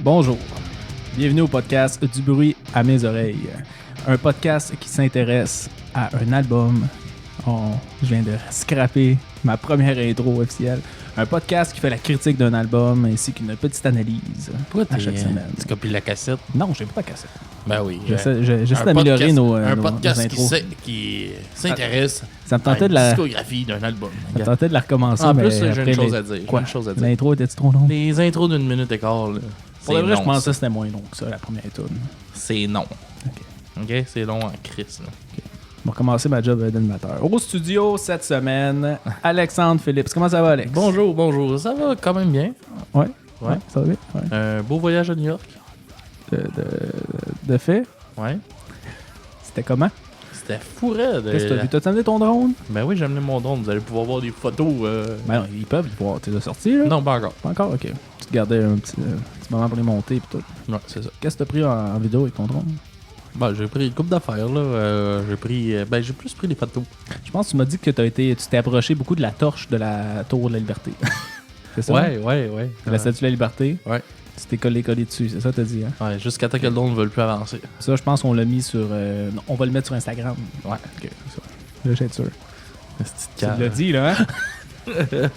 Bonjour, bienvenue au podcast Du bruit à mes oreilles. Un podcast qui s'intéresse à un album. Je viens de scraper ma première intro officielle. Un podcast qui fait la critique d'un album ainsi qu'une petite analyse à chaque semaine. Tu copies la cassette? Non, j'aime pas la cassette. Ben oui. J'essaie d'améliorer nos podcast intros. qui s'intéresse Ça me tentait à de la la... discographie d'un album. Ça me tentait de la recommencer. En mais plus, j'ai après, une chose à dire. Quoi? Une chose à dire. L'intro était trop longue? Les intros d'une minute et quart, là, Pour le vrai, long, je pensais ça. que c'était moins long que ça, la première tune. C'est non. Ok. OK? C'est long en crise. Là. On va recommencer ma job d'animateur. Au studio cette semaine, Alexandre Phillips. Comment ça va, Alex? Bonjour. Ça va quand même bien. Ouais. Ouais. Ça va bien? Ouais. Un beau voyage à New York. De fait, Ouais. c'était comment? C'était fou raide. Qu'est-ce que t'as vu? T'as amené ton drone? Ben oui, j'ai amené mon drone. Vous allez pouvoir voir des photos. Ben non, ils peuvent le voir. T'es sorti, là? Non, pas encore. Pas encore? Ok. Tu te gardais un petit moment pour les monter et tout. Ouais, c'est ça. Qu'est-ce que t'as pris en vidéo avec ton drone? Ben, j'ai pris une couple d'affaires, là. J'ai plus pris des photos. Je pense que tu m'as dit que tu t'es approché beaucoup de la torche de la Tour de la Liberté. C'est ça? Ouais. La Statue de la Liberté? Ouais. Tu t'es collé dessus, c'est ça que t'as dit, hein? Ouais, jusqu'à temps que le drone ne veuille plus avancer. Ça, je pense qu'on l'a mis sur... non, on va le mettre sur Instagram. Ouais. Ok, c'est ça. Là, j'ai être sûr. Tu Tu l'as dit, là, hein?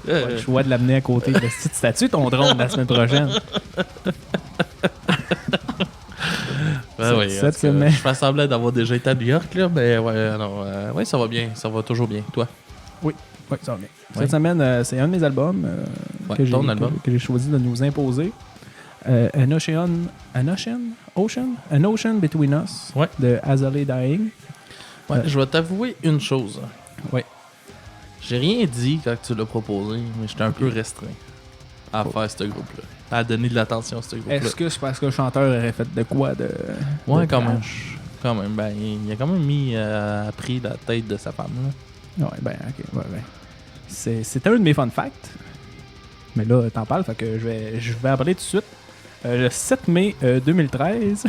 Le choix de l'amener à côté de la petite statue, ton drone, la semaine prochaine. Cette semaine. Je fais semblant d'avoir déjà été à New York, là, mais ouais, ça va bien. Ça va toujours bien. Toi? Oui, ça va bien. Ouais. Cette semaine, c'est un de mes albums ton album. que j'ai choisi de nous imposer. An Ocean Between Us Ouais. de Azalea Dying. Ouais, je vais t'avouer une chose. Ouais. J'ai rien dit quand tu l'as proposé, mais j'étais un peu restreint à faire ce groupe-là. À donner de l'attention à ce groupe-là. Est-ce que c'est parce que le chanteur aurait fait de quoi de Ouais, de quand même. trash? Quand même. Ben, il a quand même pris la tête de sa femme, là. Ouais, ben, ok. Ouais. C'était un de mes fun facts. Mais là, t'en parles, fait que je vais en parler tout de suite. Le 7 mai 2013,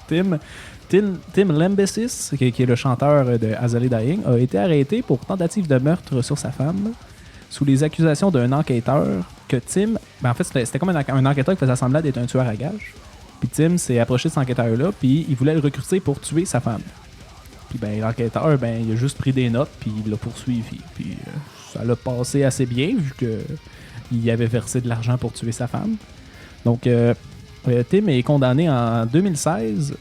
Tim Lembesis, qui est le chanteur de Azalea Dying, a été arrêté pour tentative de meurtre sur sa femme sous les accusations d'un enquêteur que Tim... Ben en fait, c'était comme un enquêteur qui faisait semblant d'être un tueur à gages. Puis Tim s'est approché de cet enquêteur-là, puis il voulait le recruter pour tuer sa femme. Puis ben l'enquêteur, ben il a juste pris des notes, puis il l'a poursuivi. Puis ça l'a passé assez bien, vu que il avait versé de l'argent pour tuer sa femme. Donc, Tim est condamné en 2014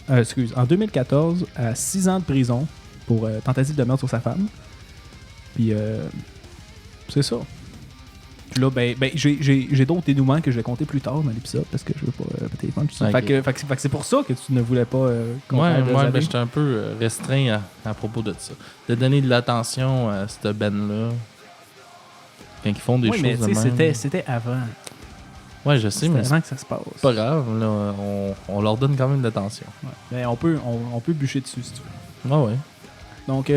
à 6 ans de prison pour tentative de meurtre sur sa femme. Puis, c'est ça. Puis là, ben j'ai d'autres dénouements que je vais compter plus tard dans l'épisode parce que je veux pas téléphone. Okay. Fait que c'est pour ça que tu ne voulais pas qu'on parle de Ouais, Azalea. ben, j'étais un peu restreint à propos de ça. De donner de l'attention à cette band-là. Quand ils font des choses mais de tu sais, même. c'était avant. Ouais, je sais, C'était mais c'est avant que ça se passe. pas grave. Là, on leur donne quand même de l'attention. Ouais. Mais on peut bûcher dessus si tu veux. Ouais. Donc,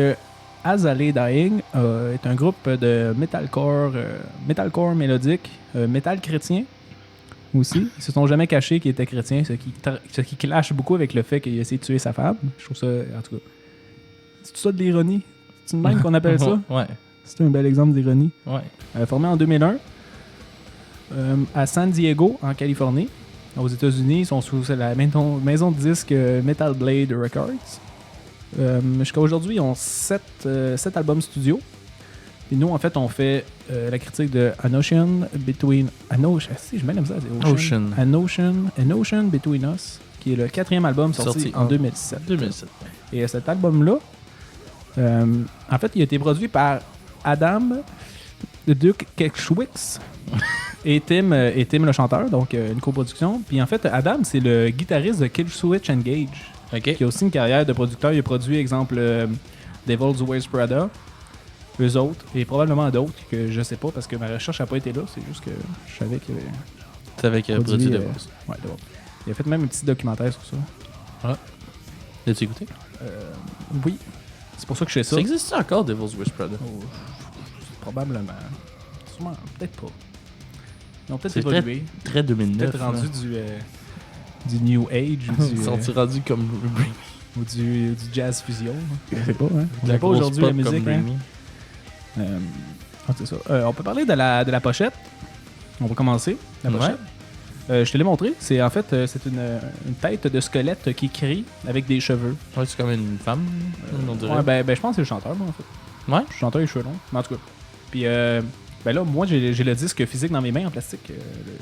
Azalea Dying est un groupe de metalcore mélodique, metal chrétien aussi. Ils se sont jamais cachés qu'ils étaient chrétiens, ce qui clash beaucoup avec le fait qu'il a essayé de tuer sa femme. Je trouve ça, en tout cas, c'est tout ça de l'ironie. C'est une même qu'on appelle ça. Ouais. C'est un bel exemple d'ironie. Ouais. Formé en 2001 à San Diego, en Californie. Aux États-Unis, ils sont sous la maison de disques Metal Blade Records. Jusqu'à aujourd'hui, ils ont 7 albums studio. Et nous, en fait, on fait la critique de An Ocean Between Us, qui est le 4e album sorti en 2007. Et cet album-là, en fait, il a été produit par Adam Duke Kekschwix et Tim le chanteur, donc une coproduction. Puis en fait, Adam, c'est le guitariste de Killswitch Engage. OK. Qui a aussi une carrière de producteur. Il a produit, exemple, Devil's Wears Prada, eux autres, et probablement d'autres que je sais pas parce que ma recherche n'a pas été là. C'est juste que je savais qu'il avait. C'est avec produit de base. Ouais, Devil. Il a fait même un petit documentaire sur ça. Ah. L'as-tu écouté? Oui. C'est pour ça que je fais ça. Ça existe encore, Devil's Wears Prada? Oh, probablement. Sûrement, peut-être pas. Ils ont peut-être C'est évolué. Très 2009. Peut-être rendu du New Age ou Ils sont rendus comme ou du jazz fusion. Je sais pas, hein. On de n'a pas grosse aujourd'hui pop la musique, comme hein. Dreamy. C'est ça. On peut parler de la pochette. On va commencer. La Ouais. pochette. Je te l'ai montré. C'est en fait c'est une tête de squelette qui crie avec des cheveux. Ouais, c'est comme une femme, on dirait. Ouais, ben je pense que c'est le chanteur, moi, en fait. Ouais? Le chanteur, il a les cheveux longs. Mais en tout cas. Puis ben là, moi, j'ai le disque physique dans mes mains en plastique,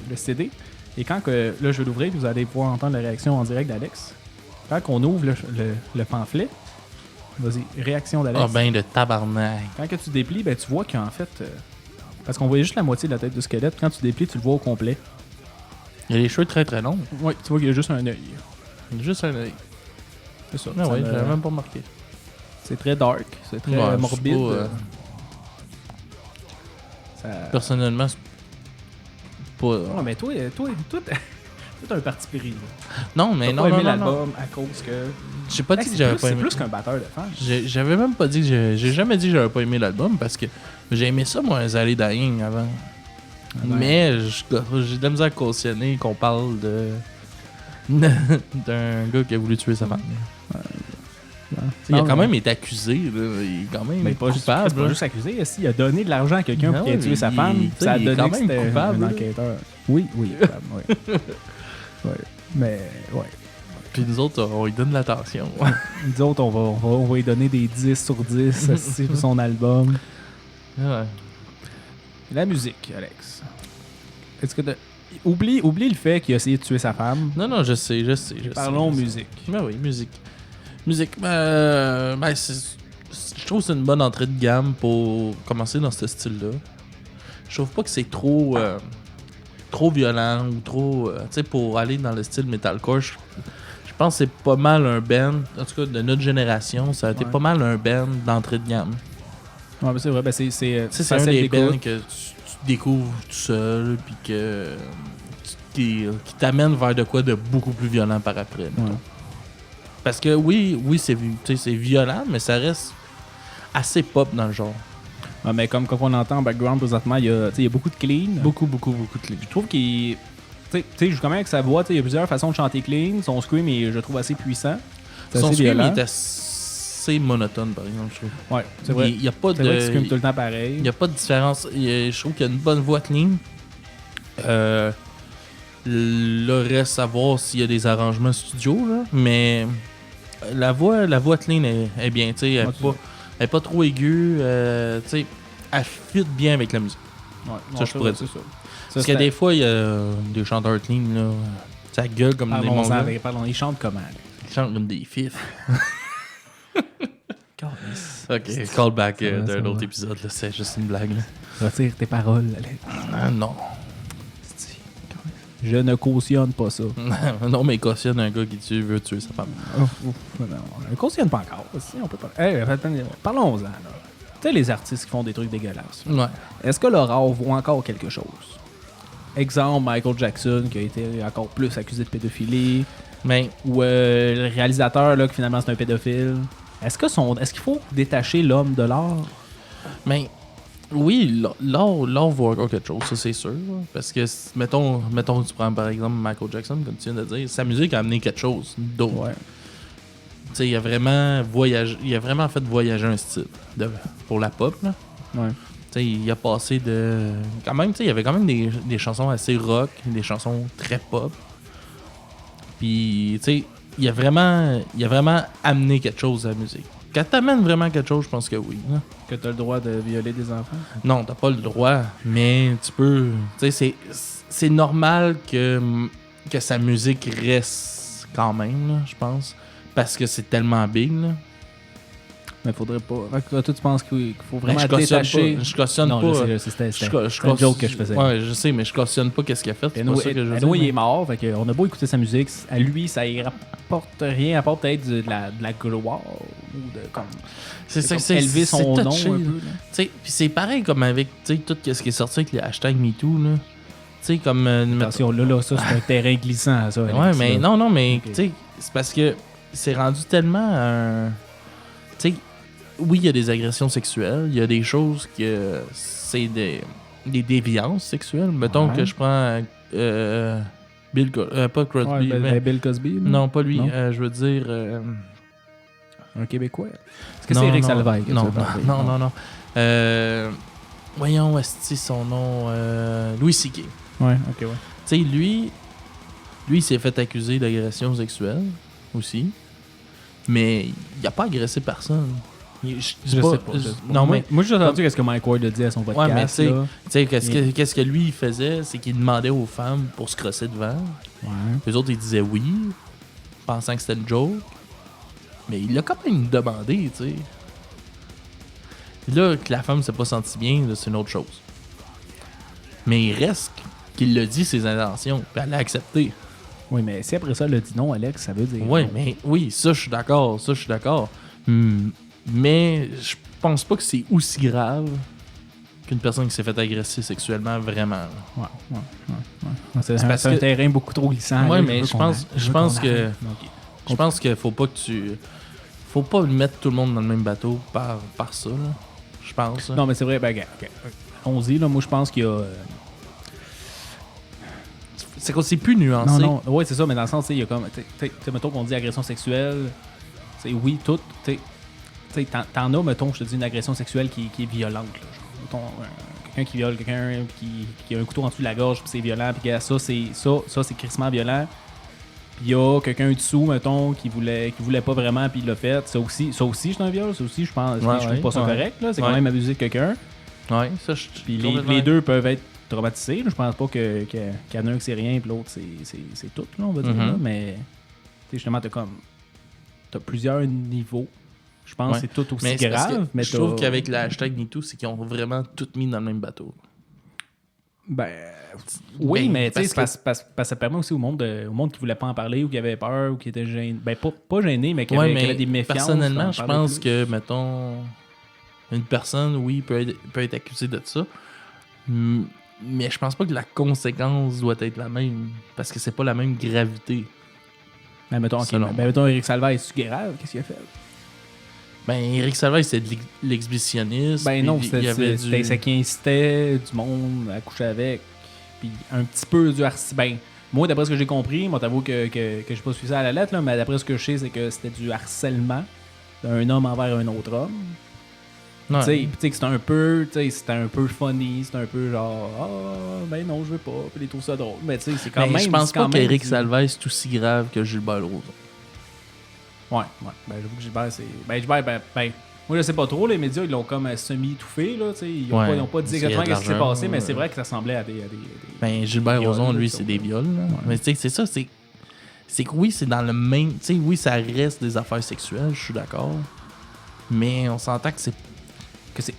le CD. Et quand que, là, je vais l'ouvrir, vous allez pouvoir entendre la réaction en direct d'Alex. Quand on ouvre le pamphlet, vas-y, réaction d'Alex. Ah ben, le tabarnak. Quand que tu déplies, ben tu vois qu'en fait... parce qu'on voyait juste la moitié de la tête de squelette. Quand tu déplies, tu le vois au complet. Il y a les cheveux très très longs. Oui, tu vois qu'il y a juste un œil. Juste un œil. C'est ça. Ah Ça ouais, me- je l'avais même pas remarqué. C'est très dark, c'est très Ouais, morbide. je sais pas, Ça... personnellement, c'est pas... Ouais, mais toi, t'as un parti pris. Non, mais T'as non, pas non, aimé non, non. l'album à cause que... J'ai pas Ben, dit que c'est j'avais plus- pas C'est aimé. plus qu'un batteur de fans. J'avais même pas dit que j'ai jamais dit que j'avais pas aimé l'album parce que j'ai aimé ça, moi, Zally Dying avant. ben. Mais j'ai de la misère à cautionner qu'on parle de d'un gars qui a voulu tuer sa femme. Il a Non, quand mais- même été accusé, là. Il est quand même Mais pas juste, coupable. c'est pas là. juste accusé. Si, il a donné de l'argent à quelqu'un Ah pour qu'il ait ouais, tué sa mais femme, il- ça a il est donné quand que même c'était coupable, un là. enquêteur. Oui, coupable, oui. Ouais. Mais, ouais. Puis nous autres, on lui donne l'attention. Nous autres, on va lui donner des 10 sur 10 aussi pour son album. Ouais. La musique, Alex. Est-ce que oublie le fait qu'il a essayé de tuer sa femme. Non, je sais. Parlons je sais. musique. Ben oui, musique. Musique, ben, je trouve que c'est une bonne entrée de gamme pour commencer dans ce style-là. Je trouve pas que c'est trop violent ou trop... tu sais, pour aller dans le style metalcore, je pense que c'est pas mal un band, en tout cas de notre génération, ça a été Ouais. pas mal un band d'entrée de gamme. Ouais, mais c'est vrai, ben c'est Tu sais, c'est un facile des d'écoute. bands que tu découvres tout seul, puis qui t'amène vers de quoi de beaucoup plus violent par après. mettons. Ouais. Parce que oui, tu sais, c'est violent, mais ça reste assez pop dans le genre. Ouais, mais comme quand on entend en background présentement, il y a beaucoup de clean. Beaucoup de clés. Je trouve qu'il... Tu sais, je joue quand même avec sa voix. Tu sais, il y a plusieurs façons de chanter clean. Son scream, je le trouve assez puissant. C'est Son assez scream violent. est assez monotone, par exemple, je trouve. Ouais, c'est vrai. Il n'y a pas C'est vrai qu'il de... scream tout le temps pareil. Il n'y a pas de différence. Je trouve qu'il y a une bonne voix clean. Le reste à voir s'il y a des arrangements studio, là. Mais la voix clean est bien. Tu sais, elle Ouais, est pas trop aiguë. Tu sais, elle fit bien avec la musique. Ouais, Ça, je pourrais dire. ça. Parce que des fois, il y a des chanteurs clean, là. Ça gueule comme des Parlons-en mongols. parlons, ils chantent comment? Là? Ils chantent comme des fifs. Calisse. Ok, callback Ça va, d'un ça autre va. épisode, là. C'est juste une blague, là. Retire tes paroles, Alex. Ah non. Je ne cautionne pas ça. Non, mais il cautionne un gars qui veut tuer sa femme. Non, je ne cautionne pas encore. Si, on peut pas... Parlons-en. Là. Tu sais, les artistes qui font des trucs dégueulasses. Ouais. Est-ce que leur art vaut encore quelque chose? Exemple, Michael Jackson, qui a été encore plus accusé de pédophilie. Mais Ou le réalisateur, là, qui finalement c'est un pédophile. Est-ce qu'il faut détacher l'homme de l'art? Mais oui, l'art vaut encore quelque chose, ça c'est sûr. là. Parce que, mettons, tu prends par exemple Michael Jackson, comme tu viens de dire, sa musique a amené quelque chose d'autre. Ouais. Tu sais, il a vraiment fait voyager un style pour la pop. Là. Ouais. Tu sais, il a passé de... Quand même, tu sais, il y avait quand même des chansons assez rock, des chansons très pop. Puis, tu sais, il a vraiment amené quelque chose à la musique. Quand t'amènes vraiment quelque chose, je pense que oui. là. Que tu as le droit de violer des enfants? Non, t'as pas le droit, mais tu peux... Tu sais, c'est normal que sa musique reste quand même, là, je pense. Parce que c'est tellement big, là. Mais faudrait pas. Fait que toi, tu penses qu'il faut Ben, vraiment je cautionne détacher. pas. Je cautionne Non, pas. je sais, c'était Je un joke que je faisais. Ouais, je sais, mais je cautionne pas qu'est-ce qu'il a fait. C'est pas ça que je veux dire. il est mort, fait que on a beau écouter sa musique, à lui, ça y rapporte rien, à part peut-être de la gloire ou de comme. C'est élever son c'est nom touché, un là. peu. Là. Tu sais, puis c'est pareil comme avec tout ce qui est sorti avec les hashtags MeToo, là. Tu sais, comme... Attention, là, ça, c'est un terrain glissant, ça. ouais, Alex, mais là. non, mais Ok. tu sais, c'est parce que c'est rendu tellement un... Tu sais, oui, il y a des agressions sexuelles, il y a des choses que c'est des déviances sexuelles. Mettons Ouais. que je prends pas Crosby, Ouais, mais... Bill Cosby. là. Non, pas lui. Non? Je veux dire... Un Québécois. Est-ce que non, c'est Eric non, Salvaille que non, tu veux parler? non. Voyons, est-ce son nom... Louis C.K. Ouais, ok, ouais. Tu sais, lui, Lui, il s'est fait accuser d'agression sexuelle aussi. Mais il a pas agressé personne. Je sais pas. Non, mais moi j'ai entendu ce que Mike Ward a dit à son podcast. ouais, mais tu là. sais, qu'est-ce que lui il faisait, c'est qu'il demandait aux femmes pour se crosser devant. Ouais. Les autres, ils disaient oui, pensant que c'était une joke. Mais il l'a quand même demandé, tu sais. Là, que la femme s'est pas sentie bien, là, c'est une autre chose. Mais il reste qu'il l'a dit, ses intentions, puis elle l'a accepté. Oui, mais si après ça, elle a dit non, Alex, ça veut dire. Ouais, non. mais oui, ça, je suis d'accord. Mais je pense pas que c'est aussi grave qu'une personne qui s'est fait agresser sexuellement, vraiment. Ouais. C'est un terrain beaucoup trop glissant. Ouais, là, mais je pense que. Ok. Je pense qu'il faut pas que tu. Faut pas mettre tout le monde dans le même bateau par ça, là. Je pense. Non, mais c'est vrai, ben, ok. On-y, là, moi, je pense qu'il y a. C'est qu'on s'est plus nuancé. Non, ouais, c'est ça, mais dans le sens, tu sais, il y a comme. Mettons qu'on dit agression sexuelle, c'est oui, tout. Tu sais, t'en as, mettons, je te dis, une agression sexuelle qui est violente, là. Genre, mettons, quelqu'un qui viole quelqu'un, qui a un couteau en dessous de la gorge, puis c'est violent, puis ça, c'est crissement violent. Puis il y a quelqu'un dessous, mettons, qui voulait pas vraiment, puis il l'a fait. Ça aussi, c'est un viol. Ça aussi, je pense. Je trouve pas ça correct, là. C'est quand même abuser de quelqu'un. Ouais, ça, je. Puis les deux peuvent être traumatisés. Là. Je pense pas qu'il y en a un qui c'est rien, puis l'autre, c'est tout, là, on va dire. Là. Mais, tu sais, justement, t'as plusieurs niveaux. Je pense que c'est tout aussi grave. Mais je trouve qu'avec le hashtag MeToo, c'est qu'ils ont vraiment tout mis dans le même bateau. Ben, oui, mais tu sais, parce que ça permet aussi au monde qui voulait pas en parler ou qui avait peur ou qui était gêné. Ben, pas gêné, mais qui avait des méfiances. Personnellement, je pense que, mettons, une personne, oui, peut être accusée de ça. Mais je pense pas que la conséquence doit être la même. Parce que c'est pas la même gravité. Ben, mettons, mettons Eric Salvaille, est-ce grave? Qu'est-ce qu'il a fait? Ben, Eric Salvaille, c'était de l'exhibitionniste. Ben non, c'était ça qui incitait du monde à coucher avec. Puis un petit peu du harcèlement. Ben, moi, d'après ce que j'ai compris, moi, t'avoue que j'ai pas suivi ça à la lettre, là, mais d'après ce que je sais, c'est que c'était du harcèlement d'un homme envers un autre homme. Tu sais, que c'était un peu funny, c'était un peu genre, ben non, je veux pas, puis il trouve ça drôle. Mais tu sais, c'est quand même. Je pense pas qu'Eric Salvaille, c'est aussi grave que Gilbert Rozon. Ouais. Ben, j'avoue que Gilbert, c'est. Ben, Gilbert, moi, je sais pas trop, les médias, ils l'ont comme semi-étouffé, là, tu sais. Ils ont pas dit exactement ce qui s'est passé, mais c'est vrai que ça ressemblait à des Ben, Gilbert Rozon, lui, c'est des viols, là. Ouais. Mais tu sais, c'est ça, c'est que oui, c'est dans le même. Tu sais, oui, ça reste des affaires sexuelles, je suis d'accord. Mais on s'entend que c'est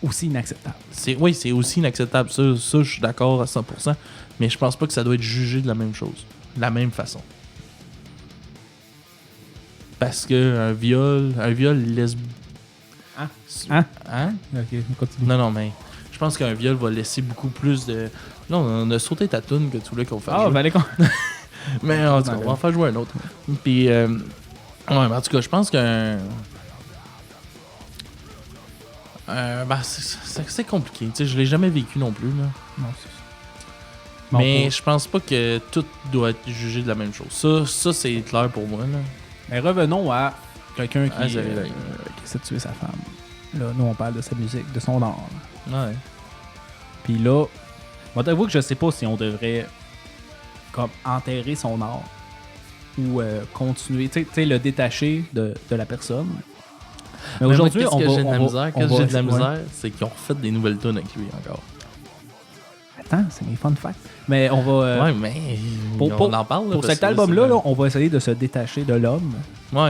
aussi inacceptable. Oui, c'est aussi inacceptable. Ça, je suis d'accord à 100%. Mais je pense pas que ça doit être jugé de la même chose. De la même façon. Parce que un viol laisse... Hein? Ok, continue. Non, mais je pense qu'un viol va laisser beaucoup plus de... Là, on a sauté ta toune que tu voulais qu'on fasse jouer. Ben allez, mais en tout cas, on va en faire jouer un autre. Puis, ouais, mais en tout cas, je pense qu'un... c'est compliqué. Tu sais, je l'ai jamais vécu non plus. Là. Non, mais je pense pas que tout doit être jugé de la même chose. Ça c'est clair pour moi. Là. Mais revenons à quelqu'un qui essaie de tuer sa femme. Là, nous, on parle de sa musique, de son art. Ouais. Puis là, moi, t'avoue que je sais pas si on devrait comme enterrer son art ou continuer, tu sais, le détacher de la personne. Mais aujourd'hui, qu'est-ce que j'ai de la misère, c'est qu'ils ont refait des nouvelles tunes avec lui encore. Attends, c'est mes fun facts. Mais on va... ouais, mais on en parle. Là, pour cet album-là, là, on va essayer de se détacher de l'homme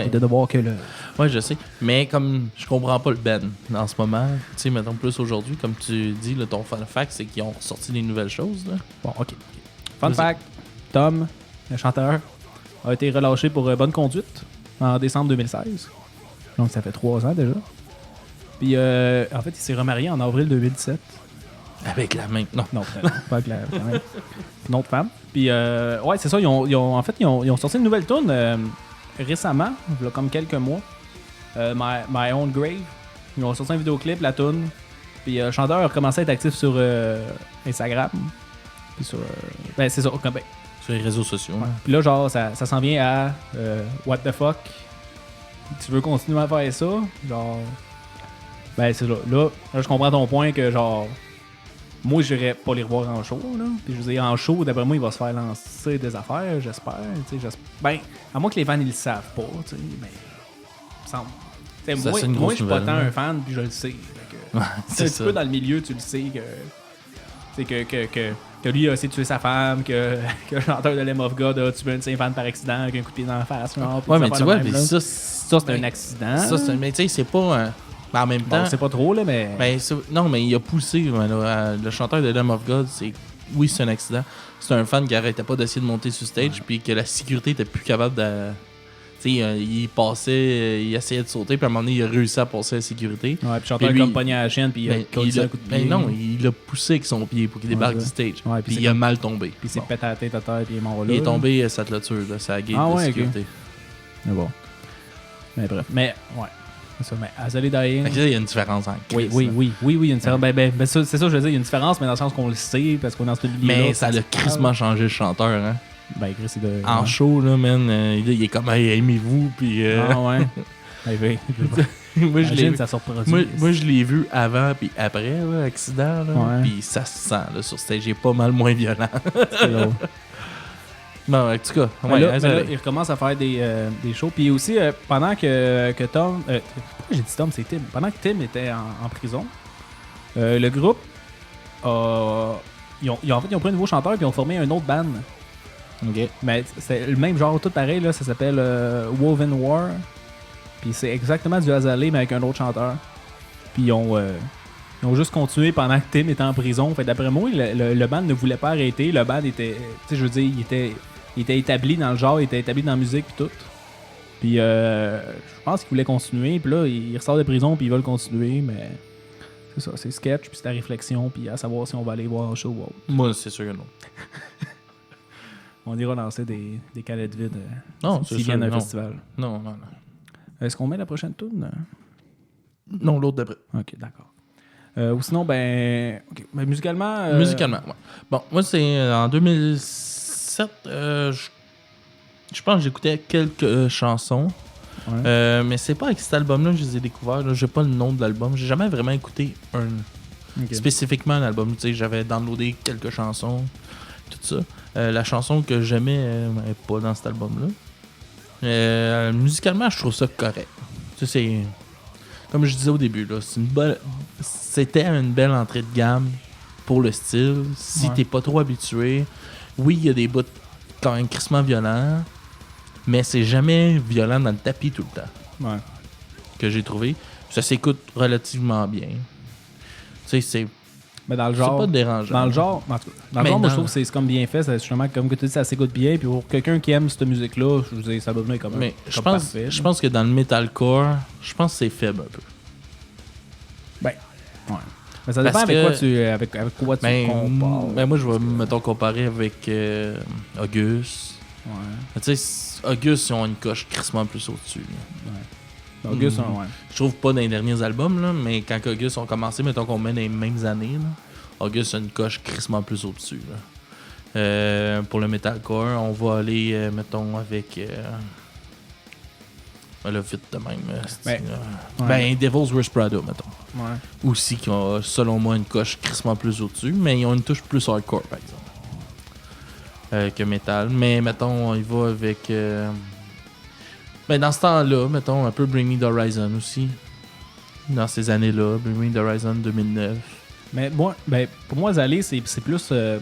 et de ne voir que le... Ouais, je sais. Mais comme je comprends pas le Ben en ce moment, tu sais, mettons plus aujourd'hui, comme tu dis, là, ton fun fact, c'est qu'ils ont sorti des nouvelles choses. Là. Bon, OK. Fun fact, Tom, le chanteur, a été relâché pour bonne conduite en décembre 2016. Donc, ça fait 3 ans déjà. Puis, en fait, il s'est remarié en avril 2017. Avec la même... Non, pas avec la même. Une autre femme. Puis, ouais, c'est ça. Ils ont sorti une nouvelle tune récemment, il y a comme quelques mois. My Own Grave. Ils ont sorti un vidéoclip, la tune. Puis, le chanteur a recommencé à être actif sur Instagram. Puis, sur... ben, c'est ça. Ben, sur les réseaux sociaux. Ouais. Puis là, genre, ça s'en vient à What the fuck. Tu veux continuer à faire ça? Genre. Ben, c'est là. Là, je comprends ton point que, genre. moi, j'irais pas les revoir en show, là. Puis je veux dire, en show, d'après moi, il va se faire lancer des affaires, j'espère. Ben, à moins que les fans, ils le savent pas, tu sais, mais... Ça me semble. Moi, je suis pas tant un fan, puis je le sais. C'est un petit peu dans le milieu, tu le sais, que lui a essayé de tuer sa femme, que le chanteur de Lamb of God a tué un de ses fans par accident avec un coup de pied dans la face. Genre, ouais, mais tu vois, ça, c'est un accident. Ça, mais tu sais, c'est pas... en même temps... Bon, c'est pas trop, là, mais... non, mais il a poussé. Le chanteur de Lamb of God, oui, c'est un accident. C'est un fan qui arrêtait pas d'essayer de monter sur stage, puis que la sécurité était plus capable de... Tu sais, il passait, il essayait de sauter, puis à un moment donné, il a réussi à passer la sécurité. Ouais, puis le chanteur comme pogné à la chaîne, puis il a collé un coup de pied. Non, il l'a poussé avec son pied pour qu'il débarque du stage. Ouais, puis il a mal tombé. Puis il s'est pété la tête à terre, puis il est mort là. Il est tombé, sa clôture, là, sa gate de sécurité. Mais bon. Mais bref. Mais, ouais. C'est ça, mais Azalea Dying. Il y a une différence entre Oui, il y a une différence. Ben, c'est ça, je veux dire, il y a une différence, mais dans le sens qu'on le sait, parce qu'on est dans ce milieu. Mais ça a crissement changé le chanteur, hein. Ben, Chris, c'est de. En show, là, man, il est comme, hey, aimez-vous, puis. Ah, ouais. Moi, je l'ai vu. Ça se moi, je l'ai vu avant, puis après, là, accident, là. Puis ça se sent, là, sur stage. Il est pas mal moins violent. C'est drôle. Non, en tout cas, mais là, il recommence à faire des shows. Puis aussi, pendant que Tom. Pourquoi j'ai dit Tom, c'est Tim. Pendant que Tim était en prison, le groupe ils ont pris un nouveau chanteur puis ils ont formé un autre band. OK. Mais c'est le même genre, tout pareil, là. Ça s'appelle Woven War. Puis c'est exactement du Azalea, mais avec un autre chanteur. Puis ils ont juste continué pendant que Tim était en prison. Fait d'après moi, le band ne voulait pas arrêter. Le band était. Tu sais, je veux dire, il était établi dans le genre, il était établi dans la musique puis tout. Puis je pense qu'ils voulaient continuer. Puis là, ils ressortent de prison puis ils veulent continuer, mais c'est ça, c'est sketch, puis c'est la réflexion, puis à savoir si on va aller voir un show ou autre. Moi, c'est sûr que non. On ira lancer des canettes vides s'ils viennent à un festival. Non. Est-ce qu'on met la prochaine tune? Non, l'autre d'après. Ok, d'accord. Ou sinon, ben musicalement... Musicalement, ouais. Bon, moi, c'est en 2007, je pense que j'écoutais quelques chansons. Ouais. Mais c'est pas avec cet album-là que je les ai découverts. Là. J'ai pas le nom de l'album. J'ai jamais vraiment écouté spécifiquement un album. Tu sais, j'avais downloadé quelques chansons, tout ça. La chanson que j'aimais n'est pas dans cet album-là. Musicalement, je trouve ça correct. Tu sais, c'est... Comme je disais au début, là, c'était une belle entrée de gamme pour le style. Si t'es pas trop habitué, oui, il y a des bouts quand même crissement violents, mais c'est jamais violent dans le tapis tout le temps. Ouais. Que j'ai trouvé. Ça s'écoute relativement bien. Tu sais, c'est... Mais dans le genre, c'est pas dérangeant. Dans le genre, moi je trouve que c'est comme bien fait. C'est justement, comme que tu dis, ça s'écoute bien. Puis pour quelqu'un qui aime cette musique-là, je veux dire, ça doit venir comme mais comme parfait. Je pense que dans le metalcore, je pense que c'est faible un peu. Ben, ouais. Mais ça dépend avec quoi tu compares. Ben moi, je vais, mettons, comparer avec Auguste. Ouais. Tu sais, Auguste, ils ont une coche crissement plus au-dessus. Ouais. Auguste, ouais. Je trouve pas dans les derniers albums, là, mais quand Auguste ont commencé, mettons qu'on met dans les mêmes années, là, Auguste a une coche crissement plus au-dessus. Pour le metalcore, on va aller, mettons, avec... là, vite de même. Ben, Devil's Wears Prada, mettons. Ouais. Aussi, qui ont, selon moi, une coche crissement plus au-dessus, mais ils ont une touche plus hardcore, par exemple, que metal. Mais, mettons, il va avec... Ben, dans ce temps-là, mettons, un peu Bring Me the Horizon aussi. Dans ces années-là, Bring Me the Horizon 2009. Mais moi, pour moi, Azalea, c'est plus... moi,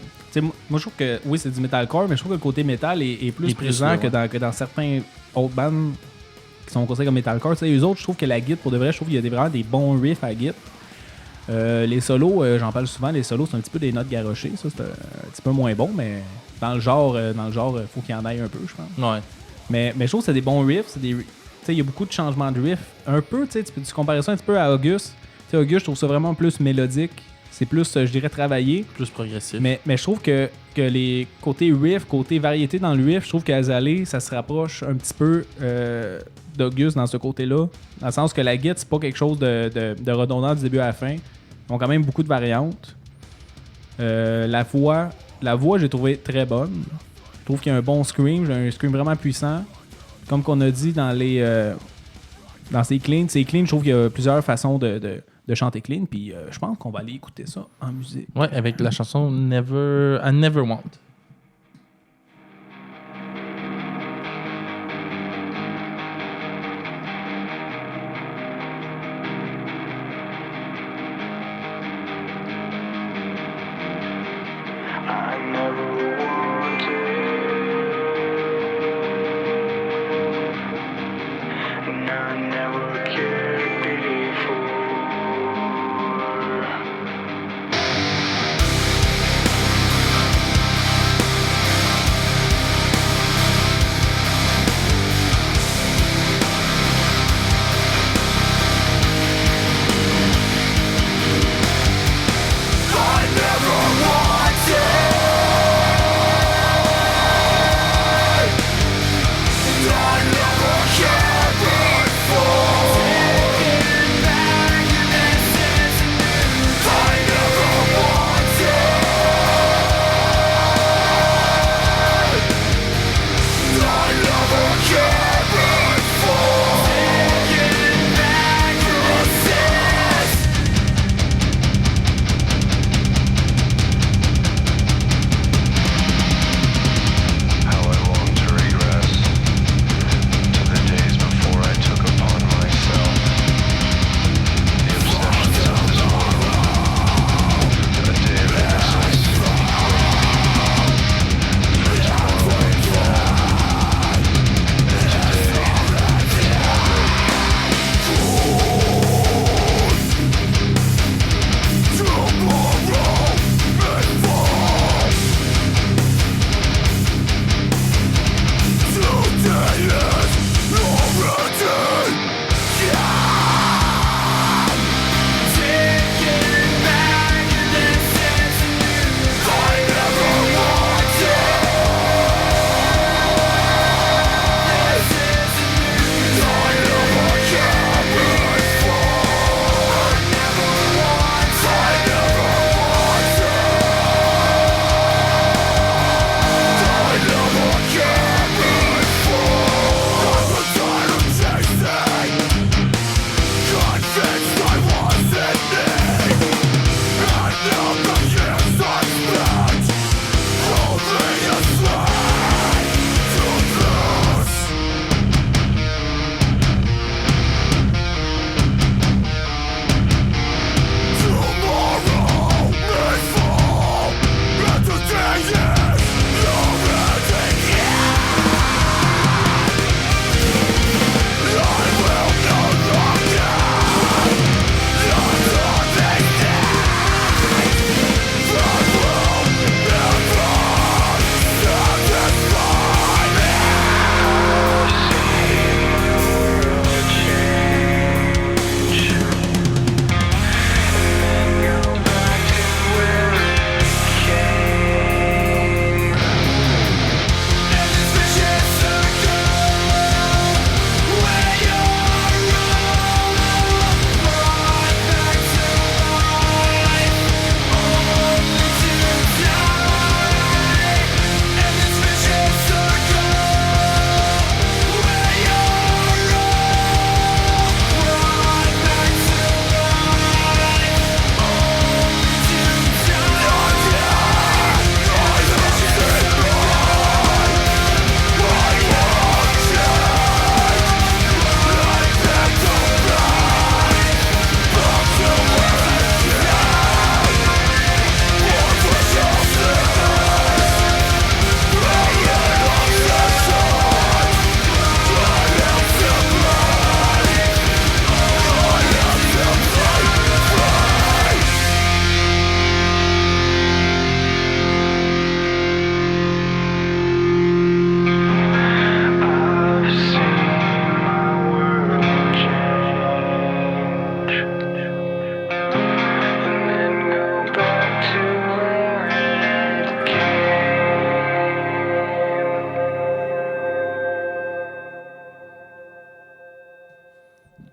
je trouve que, oui, c'est du metalcore, mais je trouve que le côté métal est plus présent que dans certains autres bands qui sont considérés comme metalcore. Tu sais, eux autres, je trouve que la guitare, pour de vrai, je trouve qu'il y a vraiment des bons riffs à la guitare. Les solos, j'en parle souvent, les solos, c'est un petit peu des notes garochées. Ça, c'est un petit peu moins bon, mais dans le genre, faut qu'il y en aille un peu, je pense. Ouais. Mais je trouve que c'est des bons riffs. Il y a beaucoup de changements de riffs. Un peu, tu compares ça un petit peu à Auguste. T'sais, Auguste, je trouve ça vraiment plus mélodique. C'est plus, je dirais, travaillé. Plus progressif. Mais je trouve que les côtés riff, côté variété dans le riff, je trouve qu'Azalea, ça se rapproche un petit peu d'Auguste dans ce côté-là. Dans le sens que la guitare, c'est pas quelque chose de redondant du début à la fin. Ils ont quand même beaucoup de variantes. La voix, j'ai trouvé très bonne. Je trouve qu'il y a un bon scream. J'ai un scream vraiment puissant. Comme qu'on a dit dans ces cleans. Ces cleans, je trouve qu'il y a plusieurs façons de de chanter clean. Puis je pense qu'on va aller écouter ça en musique. Ouais, avec la chanson I Never Want.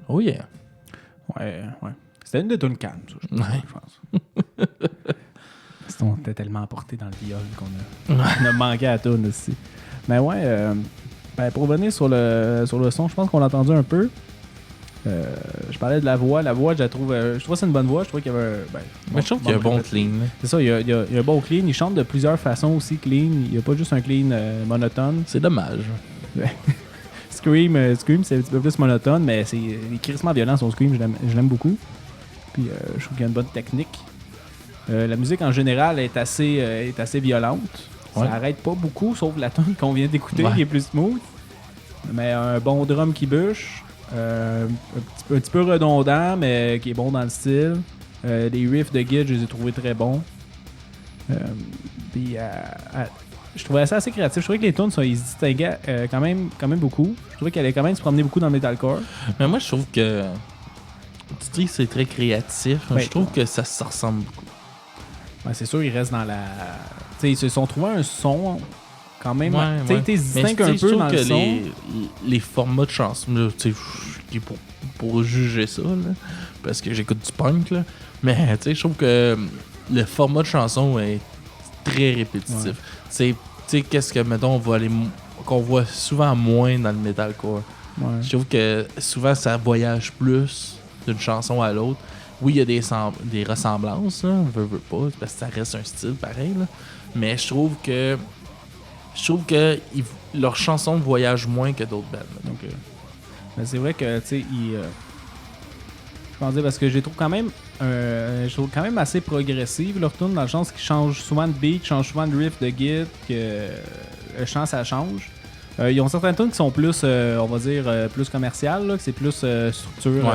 Oh yeah. Ouais. C'était une de tunes calmes, ça, je pense. Parce qu'on était tellement emporté dans le viol qu'on a manqué à la tune aussi. Mais ouais, pour revenir sur le son, je pense qu'on l'a entendu un peu. Je parlais de la voix. La voix, je la trouve. Je trouve que c'est une bonne voix. Je trouve qu'il y avait. Mais je trouve qu'il y a un bon clean. Là. C'est ça, il y a un bon clean. Il chante de plusieurs façons aussi, clean. Il n'y a pas juste un clean monotone. C'est dommage. Scream, c'est un petit peu plus monotone, mais c'est les crissements violents, son Scream, je l'aime beaucoup. Puis je trouve qu'il y a une bonne technique. La musique en général est assez violente. Ouais. Ça arrête pas beaucoup, sauf la tune qu'on vient d'écouter, qui est plus smooth. Mais un bon drum qui bûche. Un petit peu redondant, mais qui est bon dans le style. Les riffs de Git, je les ai trouvés très bons. Puis je trouvais ça assez créatif. Je trouvais que les tunes, ils se distinguaient quand même beaucoup. Je trouvais qu'elle allait quand même se promener beaucoup dans le metalcore. Mais moi, je trouve que tu dis que c'est très créatif. Je trouve que ça se ressemble beaucoup. Ouais, c'est sûr, ils restent dans la... T'sais, ils se sont trouvés un son quand même... Ouais. Ils se distinguent un peu dans le son. Les formats de chansons, là, pour juger ça, là, parce que j'écoute du punk, là, mais je trouve que le format de chanson est très répétitif. Tu sais, qu'est-ce que, mettons, qu'on voit souvent moins dans le metalcore. Ouais. Je trouve que souvent, ça voyage plus d'une chanson à l'autre. Oui, il y a des ressemblances, là, veut pas, parce que ça reste un style pareil, là. Mais je trouve que leurs chansons voyagent moins que d'autres bands. Donc, mais c'est vrai que, tu sais, je pense dire, parce que je les trouve quand même assez progressives, leur tune, dans le sens qu'ils changent souvent de beat, changent souvent de riff de git, que le chant, ça change. Ils ont certaines tunes qui sont plus, on va dire, plus commerciales, là, que c'est plus structure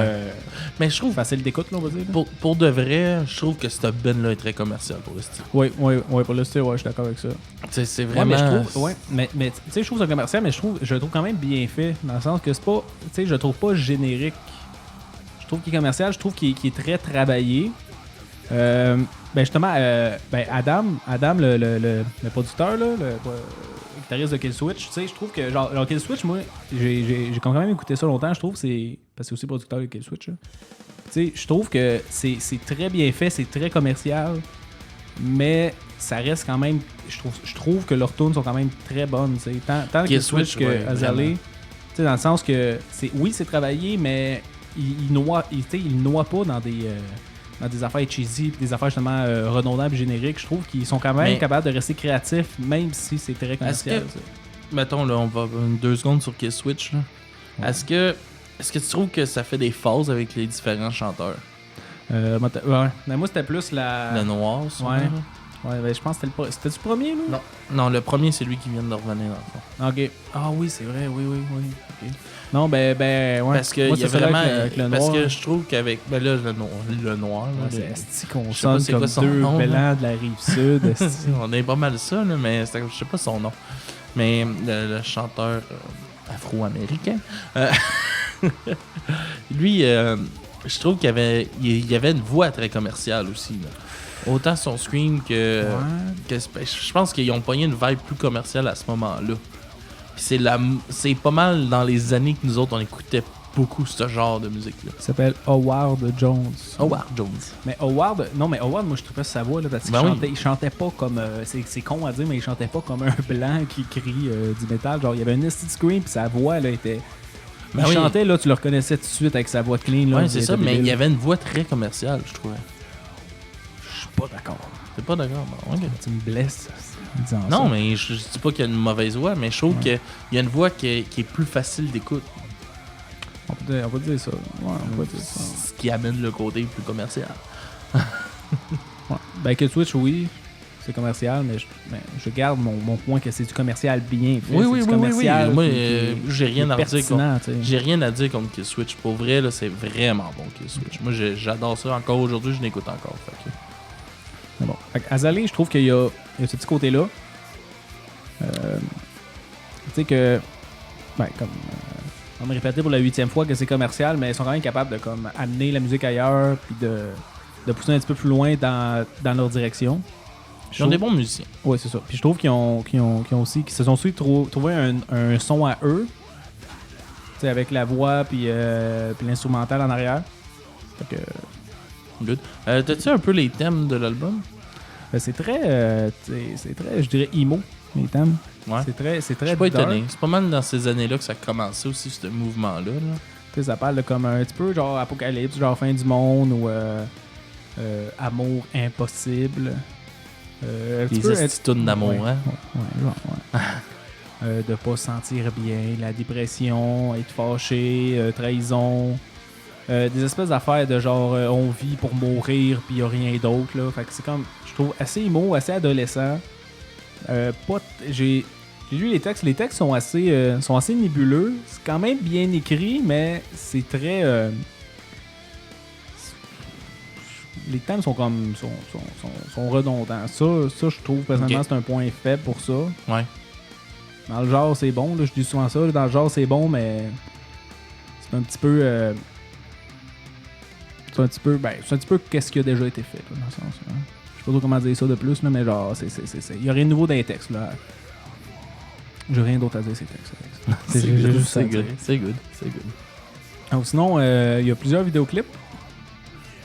mais je trouve facile d'écoute, là, on va dire. Pour de vrai, je trouve que cette band-là est très commerciale pour le style. Oui, pour le style, je suis d'accord avec ça. C'est vraiment... mais tu sais, je trouve ça commercial, mais je le trouve quand même bien fait, dans le sens que c'est pas, tu sais, je le trouve pas générique. Je trouve qu'il est commercial, je trouve qu'il est très travaillé. Justement, Adam, le producteur, là, le guitariste de Killswitch, tu sais, je trouve que, genre Killswitch, moi, j'ai quand même écouté ça longtemps, je trouve, parce que c'est aussi producteur de Killswitch, là. Tu sais, je trouve que c'est très bien fait, c'est très commercial, mais ça reste quand même, je trouve que leurs tunes sont quand même très bonnes, tu sais, tant Killswitch que Azalea, tu sais, dans le sens que, c'est travaillé, mais il noie pas dans des affaires cheesy, des affaires justement redondantes et génériques. Je trouve qu'ils sont quand même capables de rester créatifs, même si c'est très commercial. Mettons, là, on va 2 secondes sur Killswitch. Ouais. Est-ce que tu trouves que ça fait des phases avec les différents chanteurs? Mais moi, c'était plus le noir, ça. Ouais, je pense que c'était le premier, là? Non, le premier, c'est lui qui vient de revenir, dans le fond. OK. Ah oui, c'est vrai, oui. OK. Non, ouais. Parce que moi, il y a vraiment... avec le noir. Parce que je trouve qu'avec... Ben là, le noir... Là, c'est qu'on sonne comme deux nom, blancs de la Rive-Sud. On est pas mal ça, là, mais je sais pas son nom. Mais le chanteur afro-américain... lui, je trouve qu'il y avait une voix très commerciale aussi, là. Autant son scream que je pense qu'ils ont pogné une vibe plus commerciale à ce moment-là. Puis c'est pas mal dans les années que nous autres on écoutait beaucoup ce genre de musique-là. Il s'appelle Howard Jones. Mais Howard, moi je trouvais sa voix là, parce qu'il chantait pas comme c'est con à dire, mais il chantait pas comme un blanc qui crie du métal. Genre il y avait un esti scream puis sa voix là était. Il chantait là, tu le reconnaissais tout de suite avec sa voix clean là. Ouais, c'est ça, mais il y avait une voix très commerciale, je trouvais. Je suis pas d'accord. T'es pas d'accord? Bon, okay. Tu me blesses. Non, mais je dis pas qu'il y a une mauvaise voix, mais je trouve qu'il y a une voix qui est plus facile d'écoute. On peut dire ça. Ouais, on peut dire ça. Ce qui amène le côté plus commercial. Ben, Killswitch, oui, c'est commercial, mais je garde mon point que c'est du commercial bien fait. Oui. Commercial moi, j'ai rien à dire contre. J'ai rien à dire contre Killswitch. Pour vrai, là, c'est vraiment bon Killswitch. Moi, j'adore ça. Encore aujourd'hui, je l'écoute encore. Mais bon. Azalea, je trouve qu'il y a ce petit côté-là. Tu sais que, comme on me répétait pour la 8e fois que c'est commercial, mais ils sont quand même capables de comme amener la musique ailleurs puis de pousser un petit peu plus loin dans leur direction. Ils ont des bons musiciens. Oui, c'est ça. Puis je trouve qu'ils se sont aussi trouvé un son à eux. Tu sais, avec la voix puis l'instrumental en arrière. Fait que... Good. T'as-tu un peu les thèmes de l'album? C'est très, je dirais, emo, les thèmes. Ouais. C'est très je suis pas étonné. C'est pas mal dans ces années-là que ça a commencé aussi, ce mouvement-là. Là. Tu sais, ça parle de comme un petit peu genre apocalypse, genre fin du monde ou amour impossible. Un petit peu, Les attitudes d'amour, ouais, hein? Ouais, genre, ouais. De pas se sentir bien, la dépression, être fâché, trahison. Des espèces d'affaires de genre on vit pour mourir puis y a rien d'autre là. Fait que c'est comme, je trouve assez emo, assez adolescent. J'ai lu les textes. Les textes sont assez nébuleux. C'est quand même bien écrit, mais c'est très. Les thèmes sont comme sont redondants. Ça, je trouve personnellement c'est un point faible pour ça. Ouais. Dans le genre c'est bon, là, je dis souvent ça. Là, dans le genre c'est bon, mais c'est un petit peu. C'est un petit peu qu'est-ce qui a déjà été fait là, dans le sens. Hein. Je sais pas trop comment dire ça de plus, là, mais genre il y a rien de nouveau dans les textes là. J'ai rien d'autre à dire ces textes. C'est good. Donc, sinon, il y a plusieurs vidéoclips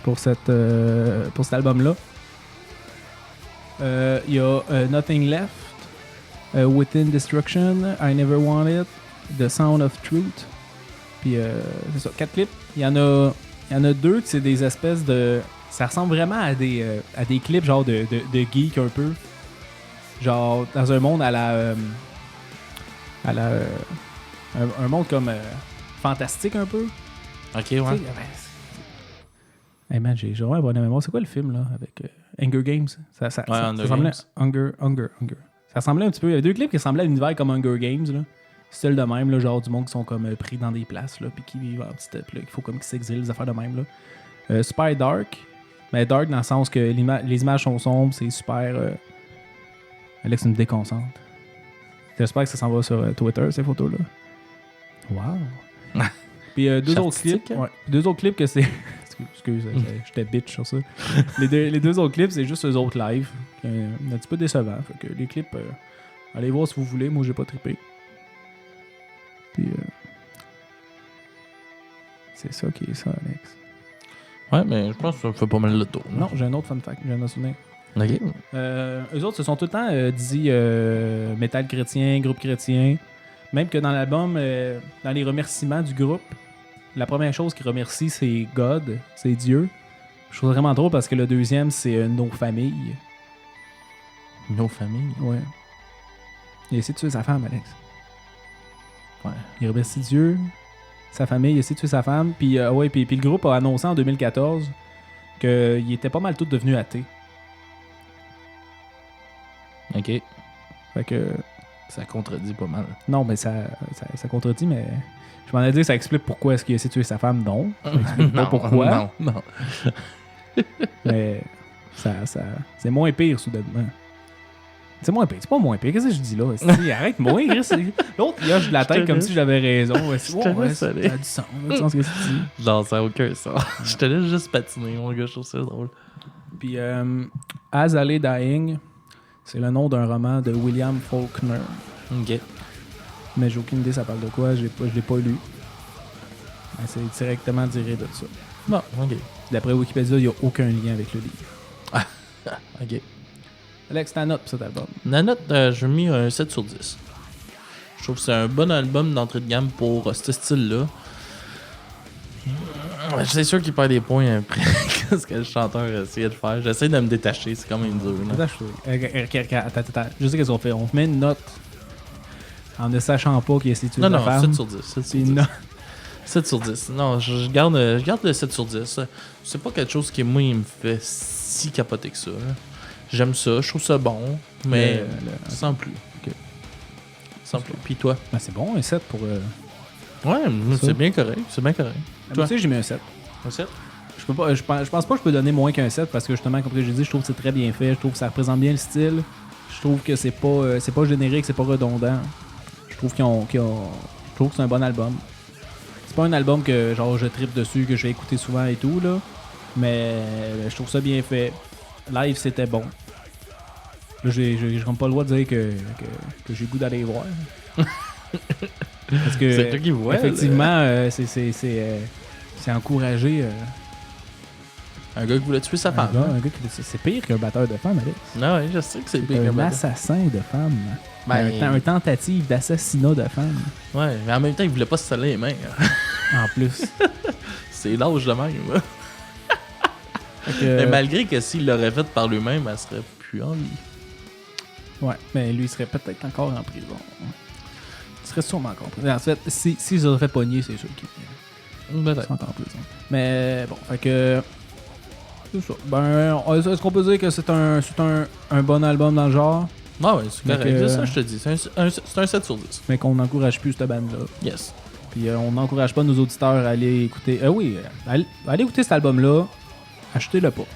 pour cet album-là. Il y a Nothing Left, Within Destruction, I Never Want It, The Sound of Truth. Puis, c'est ça, 4 clips. Il y en a 2 qui c'est des espèces de... Ça ressemble vraiment à des clips genre de geek un peu. Genre, dans un monde un monde comme fantastique un peu. Ok, ouais. Hey man, j'ai vraiment pas de mémoire. C'est quoi le film là avec Hunger Games? Ça ressemblait Hunger. Ça ressemblait un petit peu. Il y avait 2 clips qui ressemblaient à l'univers comme Hunger Games là. Style de même, là, genre du monde qui sont comme pris dans des places là, puis qui vivent en petit step là, qu'il faut comme qu'ils s'exilent, des affaires de même là. Super dark, mais dark dans le sens que les images sont sombres, c'est super. Alex me déconcentre. J'espère que ça s'en va sur Twitter, ces photos-là. Wow! Puis 2 autres clips. Ouais, 2 autres clips que c'est. Excuse, j'étais bitch sur ça. les 2 autres clips, c'est juste eux autres live. Un petit peu décevant. Fait que les clips, allez voir si vous voulez. Moi, j'ai pas trippé. Puis. C'est ça qui est ça, Alex. Ouais, mais je pense que ça fait pas mal le tour. Non, j'ai un autre fun fact. J'ai un autre souvenir. Ok. Eux autres se sont tout le temps dit métal chrétien, groupe chrétien. Même que dans l'album, dans les remerciements du groupe, la première chose qu'ils remercient, c'est God, c'est Dieu. Je trouve vraiment drôle parce que le deuxième, c'est nos familles. Nos familles? Ouais. Il essaie de tuer sa femme, Alex. Ouais. Il remercie Dieu, sa famille, il essaie de tuer sa femme. Puis, puis le groupe a annoncé en 2014 qu'il était pas mal tous devenus athées. Ok. Fait que... Ça contredit pas mal. Non, mais ça contredit, mais... Je m'en ai dit que ça explique pourquoi est-ce qu'il essaie de tuer sa femme, non. Ça explique pas pourquoi. Non. Mais c'est moins pire, soudainement. C'est moins pire. C'est pas moins pire. Qu'est-ce que je dis là? Arrête-moi. L'autre, il hoche de la tête comme si j'avais raison. Ça a du sens. Ce que tu dis. Genre, ça n'a aucun sens. Je te laisse juste patiner, mon gars. Je trouve ça drôle. Puis, As I Lay Dying, c'est le nom d'un roman de William Faulkner. Ok. Mais j'ai aucune idée ça parle de quoi. Je l'ai pas lu. Mais c'est directement tiré de ça. Bon, ok. D'après Wikipédia, il n'y a aucun lien avec le livre. Ok. Alex, ta note pour cet album? La note, j'ai mis un 7 sur 10. Je trouve que c'est un bon album d'entrée de gamme pour ce style-là. C'est sûr qu'il perd des points après ce que le chanteur essayait de faire. J'essaie de me détacher, c'est quand même dur. Attends. Je sais qu'est-ce qu'on fait. On met une note en ne sachant pas qu'il essaie de tuer sa femme. 7 sur 10. 7 sur 10. 7 sur 10. Non, je garde le 7 sur 10. C'est pas quelque chose qui, moi, il me fait si capoter que ça. J'aime ça, je trouve ça bon, mais sans plus. Okay. Sans plus. Puis toi? Ben, c'est bon, un 7 pour... Ouais, c'est bien correct. C'est bien correct. Toi aussi, j'ai mis un 7. Un 7? Je pense pas que je peux donner moins qu'un 7 parce que justement, comme j'ai dit, je trouve que c'est très bien fait. Je trouve que ça représente bien le style. Je trouve que c'est pas générique, c'est pas redondant. Je trouve je trouve que c'est un bon album. C'est pas un album que genre je trippe dessus, que je vais écouter souvent et tout, là. Mais je trouve ça bien fait. Live, c'était bon. Là, j'ai comme pas le droit de dire que j'ai le goût d'aller voir. Parce que c'est toi qui vois. Effectivement, c'est encouragé. Un gars qui voulait tuer sa femme. C'est pire qu'un batteur de femmes, Alex. Non, ouais, je sais que c'est pire qu'un batteur. Un assassin de femmes. Un tentative d'assassinat de femmes. Ouais, mais en même temps, il voulait pas se saler les mains. En plus. C'est l'âge de même. Là. Mais malgré que s'il l'aurait fait par lui-même, elle serait plus en vie. Ouais, mais lui, il serait peut-être encore en prison. Il serait sûrement encore en prison. En fait, s'ils auraient pogné, c'est sûr qu'il serait encore en prison. Mais bon, fait que... C'est ça. Ben, est-ce qu'on peut dire que c'est un bon album dans le genre? Ah ouais, c'est correct. C'est ça, je te dis. C'est un 7 sur 10. Mais qu'on n'encourage plus cette bande-là. Yes. Puis on n'encourage pas nos auditeurs à aller écouter... allez écouter cet album-là. Achetez-le pas.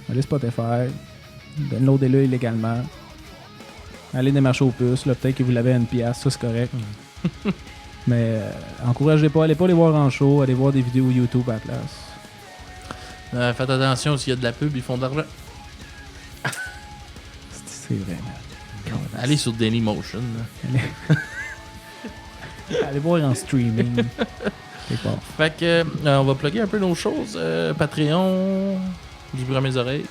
Allez Spotify. Downloadez-le illégalement. Allez des marchés aux puces. Là, peut-être que vous l'avez à une pièce. Ça, c'est correct. Mais encouragez pas. Allez pas les voir en show. Allez voir des vidéos YouTube à la place. Faites attention, s'il y a de la pub, ils font de l'argent. C'est vrai, man. Allez sur Dailymotion. Allez voir en streaming. C'est bon. Fait que on va plugger un peu nos choses. Patreon, du bruit à mes oreilles.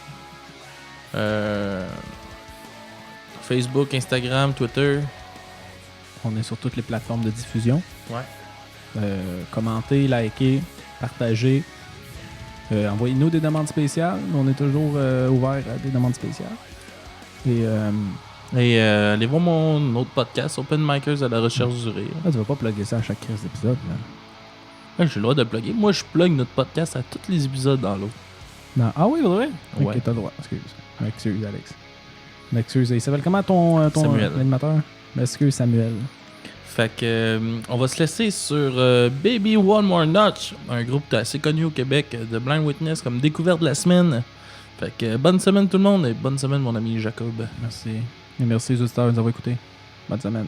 Facebook, Instagram, Twitter. On est sur toutes les plateformes de diffusion. Ouais. Commentez, likez, partagez. Envoyez-nous des demandes spéciales. On est toujours ouvert à des demandes spéciales. Et allez voir mon autre podcast, Open Micers à la recherche du rire. tu vas pas plugger ça à chaque crise d'épisode. J'ai le droit de plugger. Moi, je plug notre podcast à tous les épisodes dans l'autre. Non. Ah oui, vrai? Ouais. Ok, t'as le droit. Excuse, Alex. Excuse. Il s'appelle comment ton Samuel. animateur? Excuse, Samuel. Fait que on va se laisser sur Baby One More Notch, un groupe assez connu au Québec de Blind Witness comme découverte de la semaine. Fait que bonne semaine tout le monde et bonne semaine mon ami Jacob. Merci. Et merci aux auditeurs de nous avoir écoutés. Bonne semaine.